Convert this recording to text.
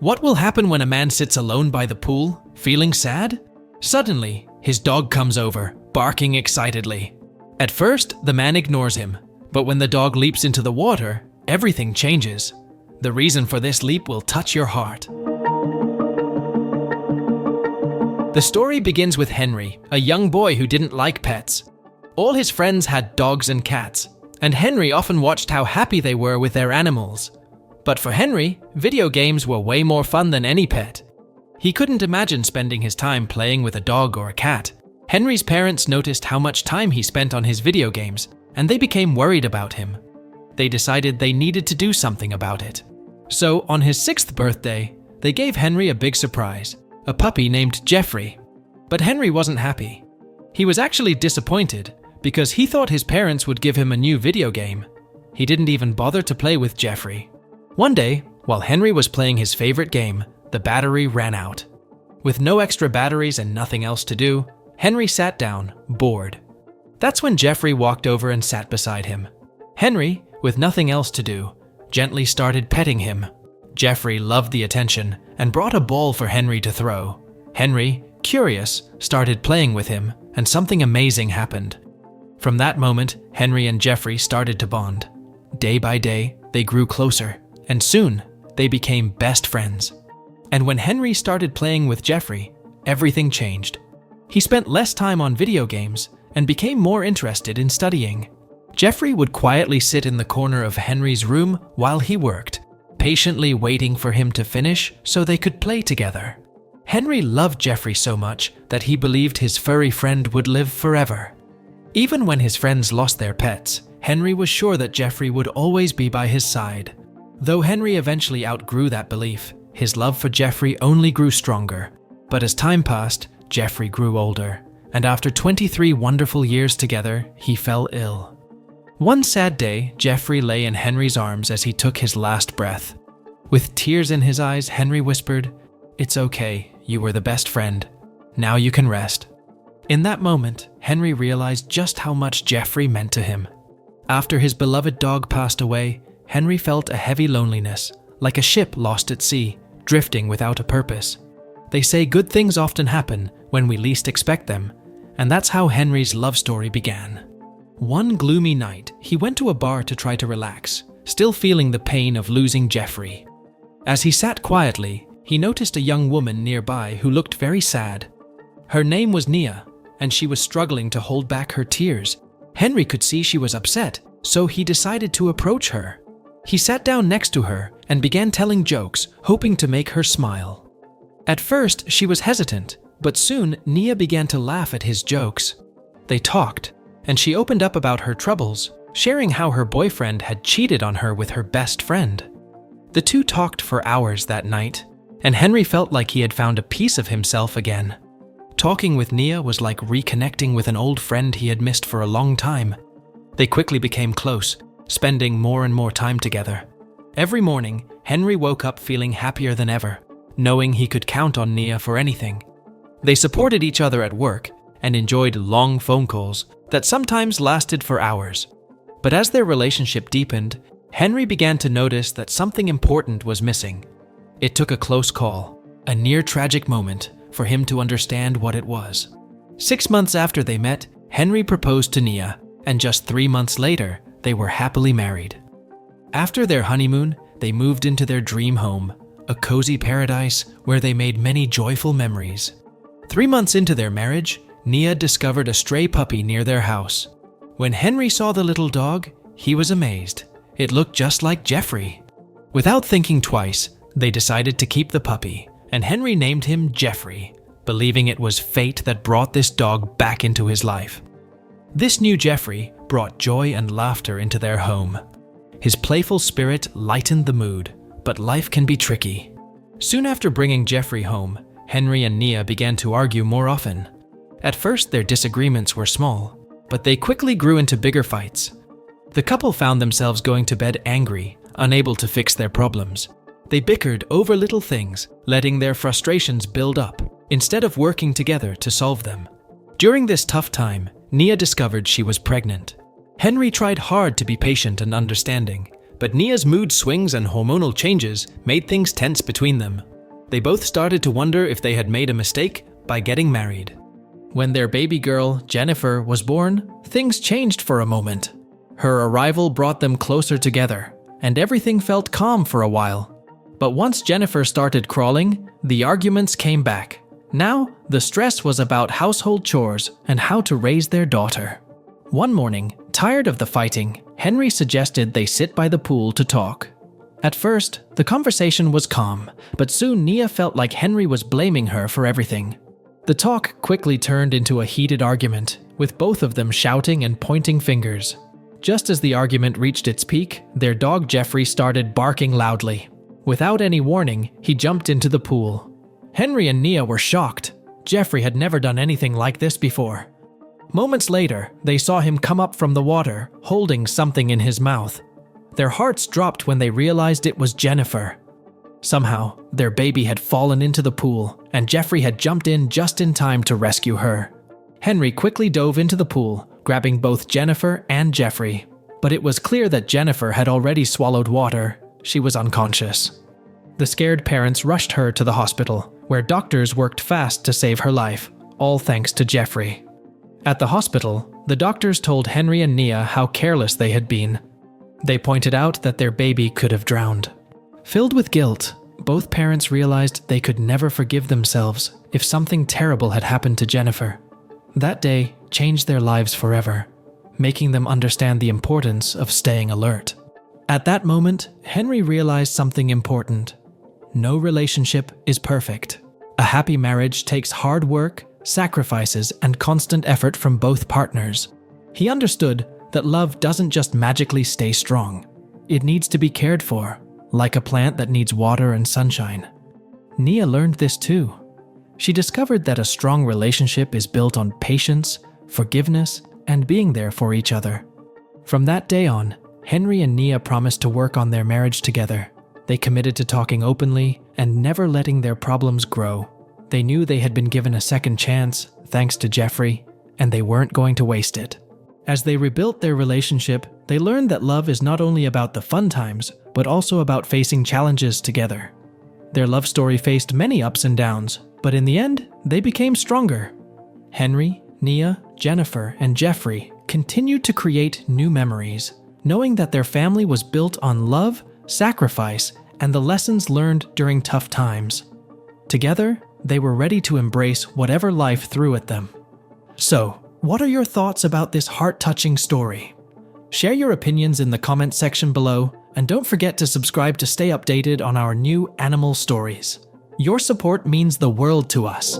What will happen when a man sits alone by the pool, feeling sad? Suddenly, his dog comes over, barking excitedly. At first, the man ignores him, but when the dog leaps into the water, everything changes. The reason for this leap will touch your heart. The story begins with Henry, a young boy who didn't like pets. All his friends had dogs and cats, and Henry often watched how happy they were with their animals. But for Henry, video games were way more fun than any pet. He couldn't imagine spending his time playing with a dog or a cat. Henry's parents noticed how much time he spent on his video games, and they became worried about him. They decided they needed to do something about it. So, on his 6th birthday, they gave Henry a big surprise, a puppy named Jeffrey. But Henry wasn't happy. He was actually disappointed because he thought his parents would give him a new video game. He didn't even bother to play with Jeffrey. One day, while Henry was playing his favorite game, the battery ran out. With no extra batteries and nothing else to do, Henry sat down, bored. That's when Jeffrey walked over and sat beside him. Henry, with nothing else to do, gently started petting him. Jeffrey loved the attention and brought a ball for Henry to throw. Henry, curious, started playing with him, and something amazing happened. From that moment, Henry and Jeffrey started to bond. Day by day, they grew closer, and soon, they became best friends. And when Henry started playing with Jeffrey, everything changed. He spent less time on video games and became more interested in studying. Jeffrey would quietly sit in the corner of Henry's room while he worked, patiently waiting for him to finish so they could play together. Henry loved Jeffrey so much that he believed his furry friend would live forever. Even when his friends lost their pets, Henry was sure that Jeffrey would always be by his side. Though Henry eventually outgrew that belief, his love for Jeffrey only grew stronger. But as time passed, Jeffrey grew older, and after 23 wonderful years together, he fell ill. One sad day, Jeffrey lay in Henry's arms as he took his last breath. With tears in his eyes, Henry whispered, "It's okay, you were the best friend. Now you can rest." In that moment, Henry realized just how much Jeffrey meant to him. After his beloved dog passed away, Henry felt a heavy loneliness, like a ship lost at sea, drifting without a purpose. They say good things often happen when we least expect them, and that's how Henry's love story began. One gloomy night, he went to a bar to try to relax, still feeling the pain of losing Jeffrey. As he sat quietly, he noticed a young woman nearby who looked very sad. Her name was Nia, and she was struggling to hold back her tears. Henry could see she was upset, so he decided to approach her. He sat down next to her and began telling jokes, hoping to make her smile. At first, she was hesitant, but soon Nia began to laugh at his jokes. They talked, and she opened up about her troubles, sharing how her boyfriend had cheated on her with her best friend. The two talked for hours that night, and Henry felt like he had found a piece of himself again. Talking with Nia was like reconnecting with an old friend he had missed for a long time. They quickly became close, spending more and more time together. Every morning, Henry woke up feeling happier than ever, knowing he could count on Nia for anything. They supported each other at work and enjoyed long phone calls that sometimes lasted for hours. But as their relationship deepened, Henry began to notice that something important was missing. It took a close call, a near-tragic moment, for him to understand what it was. 6 months after they met, Henry proposed to Nia, and just 3 months later, they were happily married. After their honeymoon, they moved into their dream home, a cozy paradise where they made many joyful memories. 3 months into their marriage, Nia discovered a stray puppy near their house. When Henry saw the little dog, he was amazed. It looked just like Jeffrey. Without thinking twice, they decided to keep the puppy, and Henry named him Jeffrey, believing it was fate that brought this dog back into his life. This new Jeffrey brought joy and laughter into their home. His playful spirit lightened the mood, but life can be tricky. Soon after bringing Jeffrey home, Henry and Nia began to argue more often. At first, their disagreements were small, but they quickly grew into bigger fights. The couple found themselves going to bed angry, unable to fix their problems. They bickered over little things, letting their frustrations build up, instead of working together to solve them. During this tough time, Nia discovered she was pregnant. Henry tried hard to be patient and understanding, but Nia's mood swings and hormonal changes made things tense between them. They both started to wonder if they had made a mistake by getting married. When their baby girl, Jennifer, was born, things changed for a moment. Her arrival brought them closer together, and everything felt calm for a while. But once Jennifer started crawling, the arguments came back. Now, the stress was about household chores and how to raise their daughter. One morning, tired of the fighting, Henry suggested they sit by the pool to talk. At first, the conversation was calm, but soon Nia felt like Henry was blaming her for everything. The talk quickly turned into a heated argument, with both of them shouting and pointing fingers. Just as the argument reached its peak, their dog Jeffrey started barking loudly. Without any warning, he jumped into the pool. Henry and Nia were shocked. Jeffrey had never done anything like this before. Moments later, they saw him come up from the water, holding something in his mouth. Their hearts dropped when they realized it was Jennifer. Somehow, their baby had fallen into the pool, and Jeffrey had jumped in just in time to rescue her. Henry quickly dove into the pool, grabbing both Jennifer and Jeffrey. But it was clear that Jennifer had already swallowed water. She was unconscious. The scared parents rushed her to the hospital, where doctors worked fast to save her life, all thanks to Jeffrey. At the hospital, the doctors told Henry and Nia how careless they had been. They pointed out that their baby could have drowned. Filled with guilt, both parents realized they could never forgive themselves if something terrible had happened to Jennifer. That day changed their lives forever, making them understand the importance of staying alert. At that moment, Henry realized something important. No relationship is perfect. A happy marriage takes hard work, sacrifices, and constant effort from both partners. He understood that love doesn't just magically stay strong. It needs to be cared for, like a plant that needs water and sunshine. Nia learned this too. She discovered that a strong relationship is built on patience, forgiveness, and being there for each other. From that day on, Henry and Nia promised to work on their marriage together. They committed to talking openly and never letting their problems grow. They knew they had been given a second chance, thanks to Jeffrey, and they weren't going to waste it. As they rebuilt their relationship, they learned that love is not only about the fun times, but also about facing challenges together. Their love story faced many ups and downs, but in the end, they became stronger. Henry, Nia, Jennifer, and Jeffrey continued to create new memories, knowing that their family was built on love, sacrifice, and the lessons learned during tough times. Together, they were ready to embrace whatever life threw at them. So, what are your thoughts about this heart-touching story? Share your opinions in the comment section below, and don't forget to subscribe to stay updated on our new animal stories. Your support means the world to us.